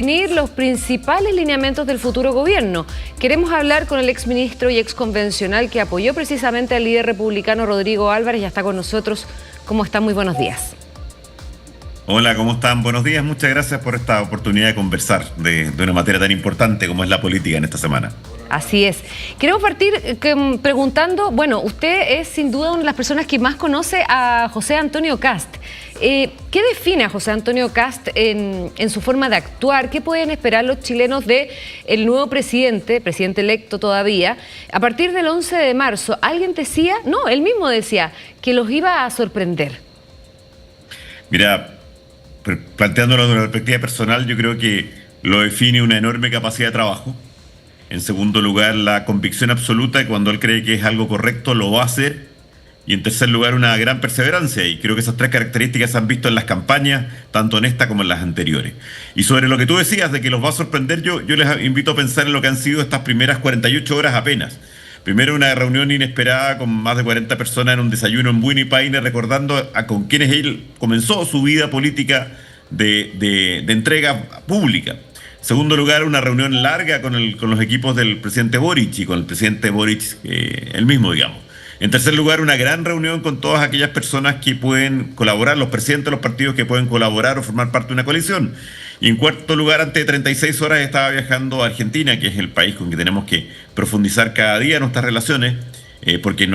Definir los principales lineamientos del futuro gobierno. Queremos hablar con el exministro y exconvencional que apoyó precisamente al líder republicano Rodrigo Álvarez. Ya está con nosotros. ¿Cómo está? Muy buenos días. Hola, ¿cómo están? Buenos días. Muchas gracias por esta oportunidad de conversar de una materia tan importante como es la política en esta semana. Así es. Queremos partir preguntando, bueno, usted es sin duda una de las personas que más conoce a José Antonio Kast. ¿Qué define a José Antonio Kast en su forma de actuar? ¿Qué pueden esperar los chilenos del nuevo presidente electo todavía? A partir del 11 de marzo, alguien decía, no, él mismo decía, que los iba a sorprender. Mira, planteándolo desde una perspectiva personal, yo creo que lo define una enorme capacidad de trabajo. En segundo lugar, la convicción absoluta de cuando él cree que es algo correcto, lo va a hacer. Y en tercer lugar, una gran perseverancia. Y creo que esas tres características se han visto en las campañas, tanto en esta como en las anteriores. Y sobre lo que tú decías de que los va a sorprender, yo les invito a pensar en lo que han sido estas primeras 48 horas apenas. Primero, una reunión inesperada con más de 40 personas en un desayuno en Buenos Aires, recordando con quienes él comenzó su vida política de entrega pública. Segundo lugar, una reunión larga con los equipos del presidente Boric y con el presidente Boric él mismo, digamos. En tercer lugar, una gran reunión con todas aquellas personas que pueden colaborar, los presidentes de los partidos que pueden colaborar o formar parte de una coalición. Y en cuarto lugar, antes de 36 horas estaba viajando a Argentina, que es el país con que tenemos que profundizar cada día nuestras relaciones, porque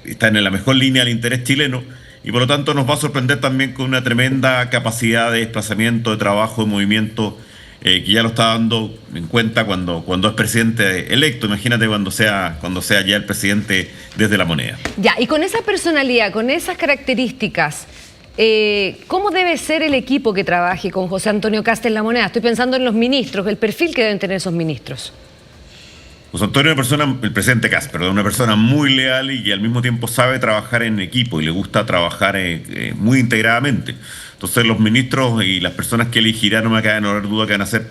están en la mejor línea del interés chileno. Y por lo tanto nos va a sorprender también con una tremenda capacidad de desplazamiento, de trabajo, de movimiento, que ya lo está dando en cuenta cuando es presidente electo. Imagínate cuando sea ya el presidente desde La Moneda. Ya, y con esa personalidad, con esas características, ¿cómo debe ser el equipo que trabaje con José Antonio Kast en La Moneda? Estoy pensando en los ministros, el perfil que deben tener esos ministros. José Antonio es el presidente Kast, una persona muy leal y que al mismo tiempo sabe trabajar en equipo y le gusta trabajar muy integradamente. Entonces los ministros y las personas que elegirá, no me cabe no haber duda que van a ser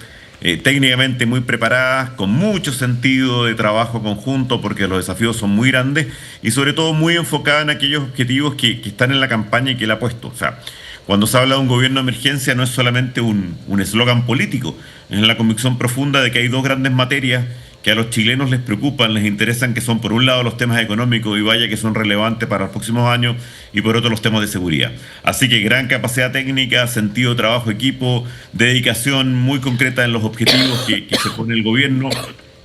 técnicamente muy preparadas, con mucho sentido de trabajo conjunto, porque los desafíos son muy grandes y sobre todo muy enfocadas en aquellos objetivos que están en la campaña y que él ha puesto. O sea, cuando se habla de un gobierno de emergencia no es solamente un eslogan político, es la convicción profunda de que hay dos grandes materias que a los chilenos les preocupan, les interesan, que son por un lado los temas económicos y vaya que son relevantes para los próximos años, y por otro los temas de seguridad. Así que gran capacidad técnica, sentido de trabajo, equipo, dedicación muy concreta en los objetivos que se pone el gobierno,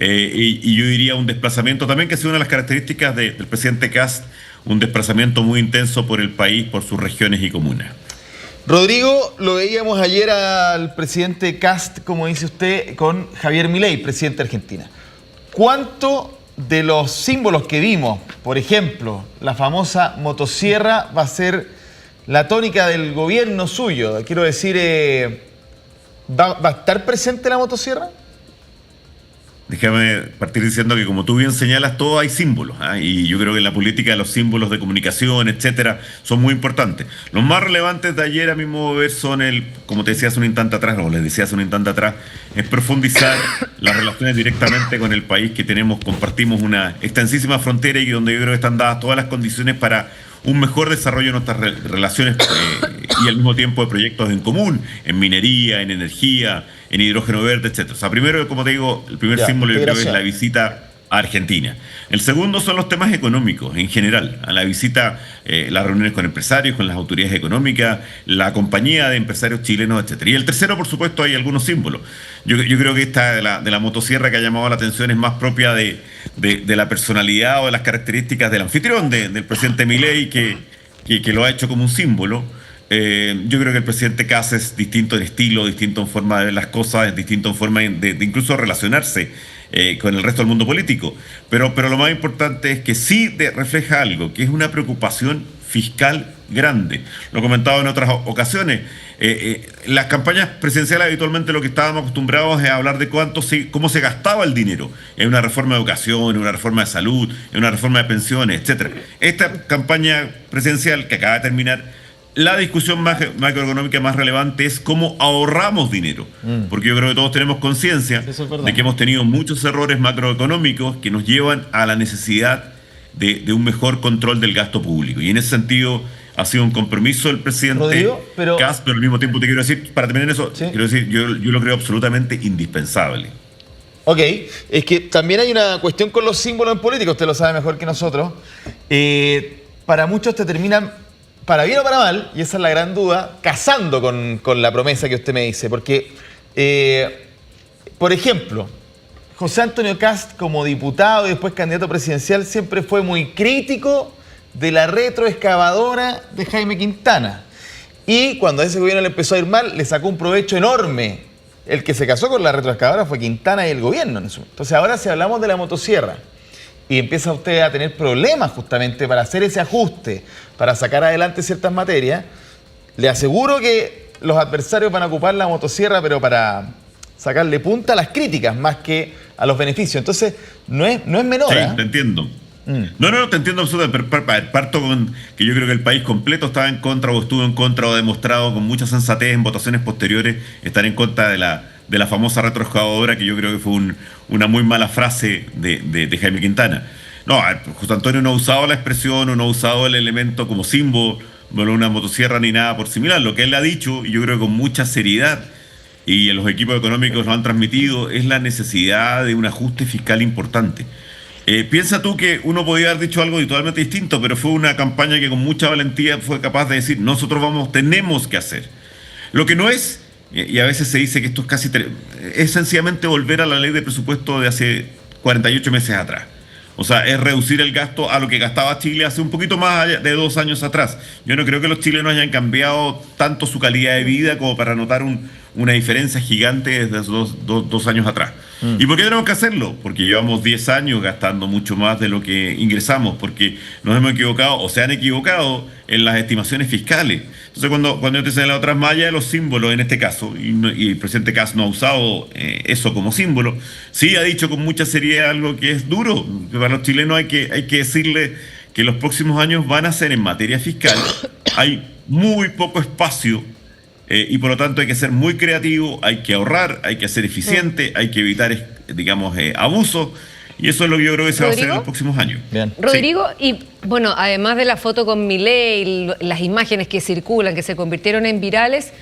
y yo diría un desplazamiento también que ha sido una de las características del presidente Kast, un desplazamiento muy intenso por el país, por sus regiones y comunas. Rodrigo, lo veíamos ayer al presidente Kast, como dice usted, con Javier Milei, presidente de Argentina. ¿Cuánto de los símbolos que vimos, por ejemplo, la famosa motosierra, va a ser la tónica del gobierno suyo? Quiero decir, ¿va a estar presente la motosierra? Déjame partir diciendo que, como tú bien señalas, todo hay símbolos, y yo creo que en la política los símbolos de comunicación, etcétera, son muy importantes. Los más relevantes de ayer, a mi modo de ver, son como te decía hace un instante atrás, o les decía hace un instante atrás, es profundizar las relaciones directamente con el país que compartimos una extensísima frontera y donde yo creo que están dadas todas las condiciones para un mejor desarrollo de nuestras relaciones y al mismo tiempo de proyectos en común, en minería, en energía, en hidrógeno verde, etc. O sea, primero, como te digo, el primer símbolo yo creo que es la visita a Argentina. El segundo son los temas económicos en general, a la visita, las reuniones con empresarios, con las autoridades económicas, la compañía de empresarios chilenos, etc. Y el tercero, por supuesto, hay algunos símbolos. Yo creo que esta de la motosierra que ha llamado la atención es más propia de la personalidad o de las características del anfitrión, del presidente Milei, que lo ha hecho como un símbolo. Yo creo que el presidente Kast es distinto en estilo, distinto en forma de ver las cosas, distinto en forma de incluso relacionarse con el resto del mundo político. Pero lo más importante es que sí refleja algo, que es una preocupación fiscal grande. Lo he comentado en otras ocasiones. Las campañas presidenciales habitualmente lo que estábamos acostumbrados es a hablar de cómo se gastaba el dinero en una reforma de educación, en una reforma de salud, en una reforma de pensiones, etc. Esta campaña presidencial que acaba de terminar, la discusión macroeconómica más relevante es cómo ahorramos dinero, porque yo creo que todos tenemos conciencia de que hemos tenido muchos errores macroeconómicos que nos llevan a la necesidad de un mejor control del gasto público. Y en ese sentido, ha sido un compromiso del presidente Rodrigo, Kast, pero al mismo tiempo te quiero decir, para terminar eso, ¿sí? quiero decir, yo lo creo absolutamente indispensable. Ok, es que también hay una cuestión con los símbolos en política, usted lo sabe mejor que nosotros. Para muchos te terminan, para bien o para mal, y esa es la gran duda, casando con la promesa que usted me dice. Porque, por ejemplo, José Antonio Kast como diputado y después candidato presidencial siempre fue muy crítico de la retroexcavadora de Jaime Quintana. Y cuando a ese gobierno le empezó a ir mal, le sacó un provecho enorme. El que se casó con la retroexcavadora fue Quintana y el gobierno. Entonces ahora si hablamos de la motosierra y empieza usted a tener problemas justamente para hacer ese ajuste, para sacar adelante ciertas materias, le aseguro que los adversarios van a ocupar la motosierra, pero para sacarle punta a las críticas más que a los beneficios. Entonces no es menor. Sí, ¿eh? te entiendo. No, te entiendo absolutamente. Parto con que yo creo que el país completo estaba en contra o estuvo en contra o ha demostrado con mucha sensatez en votaciones posteriores estar en contra de la famosa retroexcavadora, que yo creo que fue una muy mala frase de Jaime Quintana. No, José Antonio no ha usado la expresión o no ha usado el elemento como símbolo de una motosierra ni nada por similar. Lo que él ha dicho, y yo creo que con mucha seriedad, y los equipos económicos lo han transmitido, es la necesidad de un ajuste fiscal importante. Piensa tú que uno podía haber dicho algo totalmente distinto, pero fue una campaña que con mucha valentía fue capaz de decir, nosotros tenemos que hacer. Lo que no es, y a veces se dice que esto es es sencillamente volver a la ley de presupuesto de hace 48 meses atrás. O sea, es reducir el gasto a lo que gastaba Chile hace un poquito más de 2 años atrás. Yo no creo que los chilenos hayan cambiado tanto su calidad de vida como para notar una diferencia gigante desde 2 años atrás. ¿Y por qué tenemos que hacerlo? Porque llevamos 10 años gastando mucho más de lo que ingresamos, porque nos hemos equivocado o se han equivocado en las estimaciones fiscales. Entonces, cuando yo te señalo otras mallas de los símbolos, en este caso, y el presidente Kast no ha usado eso como símbolo, sí ha dicho con mucha seriedad algo que es duro. Para los chilenos hay que decirle que los próximos años van a ser en materia fiscal. Hay muy poco espacio. Y por lo tanto hay que ser muy creativo, hay que ahorrar, hay que ser eficiente, hay que evitar, digamos, abusos. Y eso es lo que yo creo que se va a hacer en los próximos años. Bien. Rodrigo, sí. Y bueno, además de la foto con Milei, las imágenes que circulan, que se convirtieron en virales,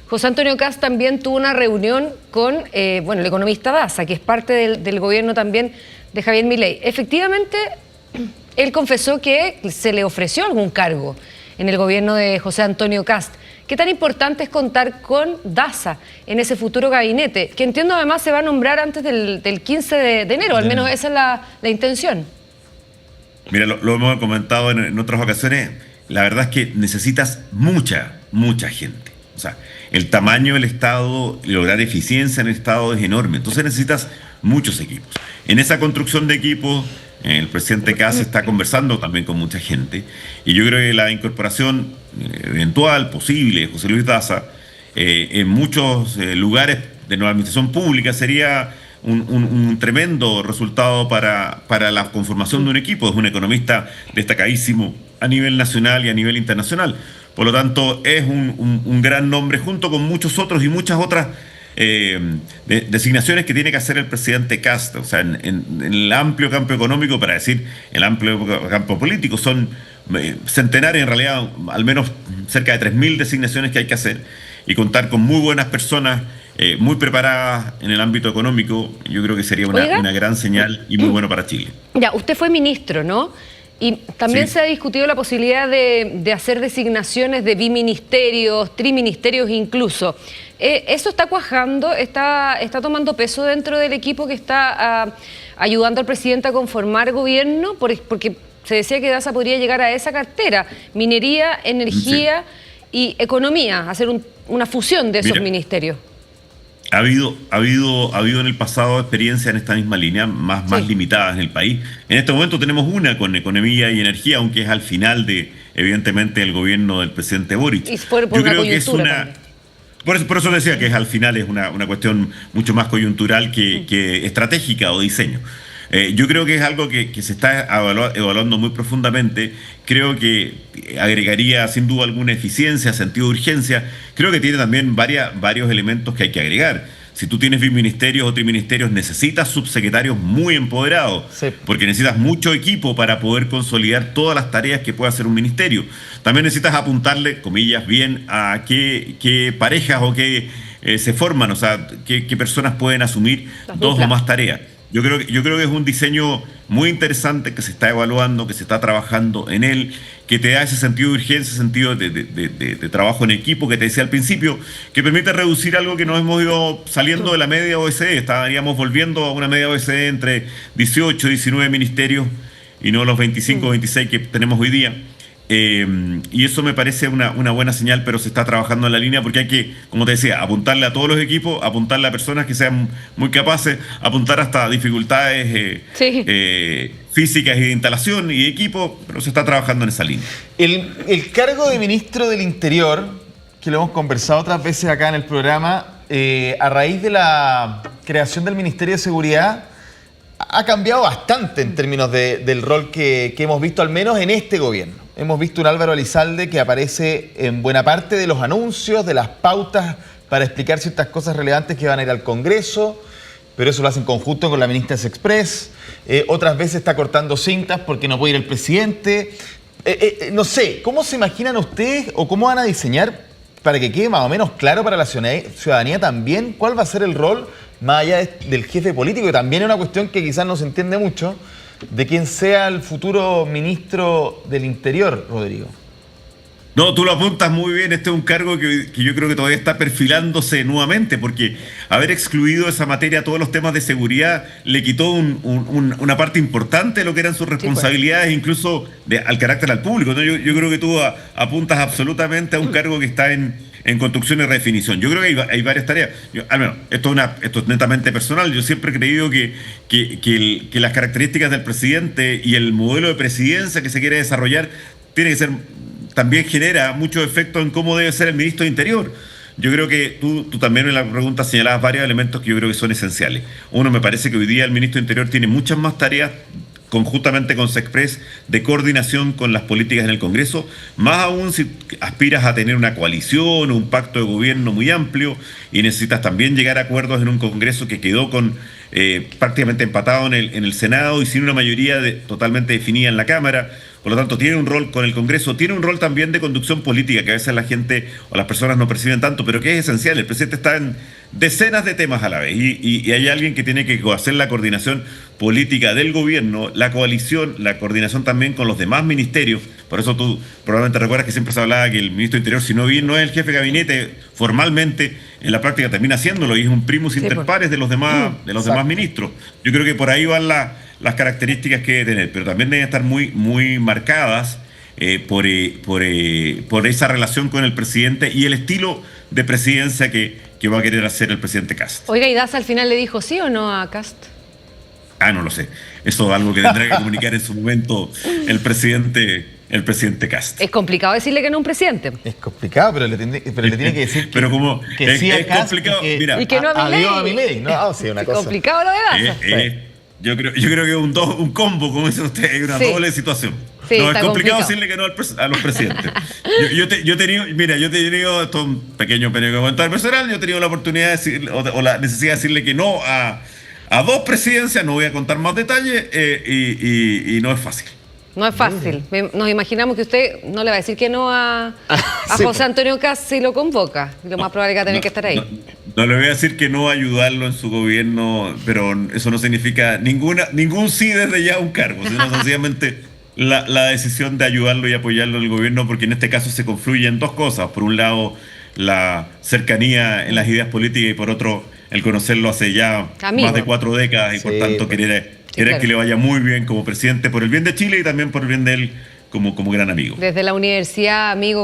José Antonio Kast también tuvo una reunión con el economista Daza, que es parte del gobierno también de Javier Milei. Efectivamente, él confesó que se le ofreció algún cargo en el gobierno de José Antonio Kast. ¿Qué tan importante es contar con Daza en ese futuro gabinete? Que entiendo además se va a nombrar antes del 15 de enero, al menos esa es la intención. Mira, lo hemos comentado en otras ocasiones, la verdad es que necesitas mucha gente. O sea, el tamaño del Estado, lograr eficiencia en el Estado es enorme, entonces necesitas muchos equipos. En esa construcción de equipos, el presidente Kast está conversando también con mucha gente, y yo creo que la incorporación eventual, posible, de José Luis Daza, en muchos lugares de nueva administración pública sería un tremendo resultado para la conformación de un equipo. Es un economista destacadísimo a nivel nacional y a nivel internacional. Por lo tanto, es un gran nombre junto con muchos otros y muchas otras designaciones que tiene que hacer el presidente Kast. O sea, en el amplio campo económico, para decir el amplio campo político, son centenares, en realidad, al menos cerca de 3.000 designaciones que hay que hacer, y contar con muy buenas personas muy preparadas en el ámbito económico, yo creo que sería una gran señal y muy bueno para Chile. Ya, usted fue ministro, ¿no? Y también sí. Se ha discutido la posibilidad de hacer designaciones de biministerios, triministerios incluso. ¿Eso está cuajando, está tomando peso dentro del equipo que está ayudando al presidente a conformar gobierno? Porque se decía que Daza podría llegar a esa cartera, minería, energía y economía, hacer una fusión de esos ministerios. Ha habido en el pasado experiencia en esta misma línea, más limitadas en el país. En este momento tenemos una con economía y energía, aunque es al final evidentemente, el gobierno del presidente Boric. Y por yo creo que es también. Por eso decía que al final es una cuestión mucho más coyuntural que estratégica o diseño. Yo creo que es algo que se está evaluando muy profundamente. Creo que agregaría sin duda alguna eficiencia, sentido de urgencia. Creo que tiene también varios elementos que hay que agregar. Si tú tienes biministerios o triministerios, necesitas subsecretarios muy empoderados, Sí. porque necesitas mucho equipo para poder consolidar todas las tareas que puede hacer un ministerio. También necesitas apuntarle, comillas, bien a qué parejas o qué se forman, o sea, qué personas pueden asumir Las dos duplas. o más tareas. Yo creo que es un diseño muy interesante que se está evaluando, que se está trabajando en él, que te da ese sentido de urgencia, ese sentido de trabajo en equipo que te decía al principio, que permite reducir algo que nos hemos ido saliendo de la media OECD. Estaríamos volviendo a una media OECD entre 18 y 19 ministerios y no los 25 o 26 que tenemos hoy día. Y eso me parece una buena señal, pero se está trabajando en la línea porque hay que, como te decía, apuntarle a todos los equipos, apuntarle a personas que sean muy capaces, apuntar hasta dificultades físicas y de instalación y de equipo, pero se está trabajando en esa línea. El cargo de ministro del Interior, que lo hemos conversado otras veces acá en el programa, a raíz de la creación del Ministerio de Seguridad, ha cambiado bastante en términos del rol que hemos visto, al menos en este gobierno. Hemos visto un Álvaro Elizalde que aparece en buena parte de los anuncios, de las pautas para explicar ciertas cosas relevantes que van a ir al Congreso, pero eso lo hace en conjunto con la ministra Sexpress. Otras veces está cortando cintas porque no puede ir el presidente. No sé, ¿cómo se imaginan ustedes o cómo van a diseñar para que quede más o menos claro para la ciudadanía también cuál va a ser el rol, más allá del jefe político, que también es una cuestión que quizás no se entiende mucho, de quién sea el futuro ministro del Interior, Rodrigo? No, tú lo apuntas muy bien. Este es un cargo que yo creo que todavía está perfilándose nuevamente, porque haber excluido esa materia a todos los temas de seguridad le quitó una parte importante de lo que eran sus responsabilidades, incluso al carácter al público, ¿no? Yo creo que tú apuntas absolutamente a un cargo que está en construcción y redefinición. Yo creo que hay varias tareas. Al menos, esto es netamente personal. Yo siempre he creído que las características del presidente y el modelo de presidencia que se quiere desarrollar tiene que ser, también genera mucho efecto en cómo debe ser el ministro de Interior. Yo creo que tú también en la pregunta señalabas varios elementos que yo creo que son esenciales. Uno, me parece que hoy día el ministro de Interior tiene muchas más tareas conjuntamente con Sexpress, de coordinación con las políticas en el Congreso, más aún si aspiras a tener una coalición o un pacto de gobierno muy amplio y necesitas también llegar a acuerdos en un Congreso que quedó prácticamente empatado en el Senado y sin una mayoría totalmente definida en la Cámara. Por lo tanto, tiene un rol con el Congreso, tiene un rol también de conducción política, que a veces la gente o las personas no perciben tanto, pero que es esencial. El presidente está en decenas de temas a la vez y hay alguien que tiene que hacer la coordinación política del gobierno, la coalición, la coordinación también con los demás ministerios. Por eso tú probablemente recuerdas que siempre se hablaba que el ministro de Interior, si no bien no es el jefe de gabinete formalmente, en la práctica termina haciéndolo y es un primus inter pares de los demás ministros. Yo creo que por ahí van las características que debe tener, pero también deben estar muy, muy marcadas por esa relación con el presidente y el estilo de presidencia que va a querer hacer el presidente Kast. Oiga, ¿y Daza al final le dijo sí o no a Kast? No lo sé. Eso es algo que tendrá que comunicar en su momento el presidente Kast. Es complicado decirle que no a un presidente. Es complicado, pero le tiene que decir pero como que sí es complicado, mira, y que no a Milei. Adiós a Milei, ¿no? Sí, una Es cosa. complicado lo de Daza. Yo creo que es un combo, como dice usted, es una doble situación. Sí, no, es está complicado complicado decirle que no a los presidentes. yo he tenido, esto es un pequeño comentario personal, yo he tenido la oportunidad de decir, o la necesidad de decirle que no a dos presidencias, no voy a contar más detalles, y no es fácil. No es fácil. Nos imaginamos que usted no le va a decir que no a Sí, José Antonio Kast si lo convoca. Lo más probable es que va a tener que estar ahí. No le voy a decir que no ayudarlo en su gobierno, pero eso no significa ningún sí desde ya a un cargo, sino sencillamente la decisión de ayudarlo y apoyarlo en el gobierno, porque en este caso se confluyen dos cosas. Por un lado, la cercanía en las ideas políticas y por otro, el conocerlo hace ya más de 4 décadas y por tanto querer que le vaya muy bien como presidente por el bien de Chile y también por el bien de él como gran amigo. Desde la universidad, amigo.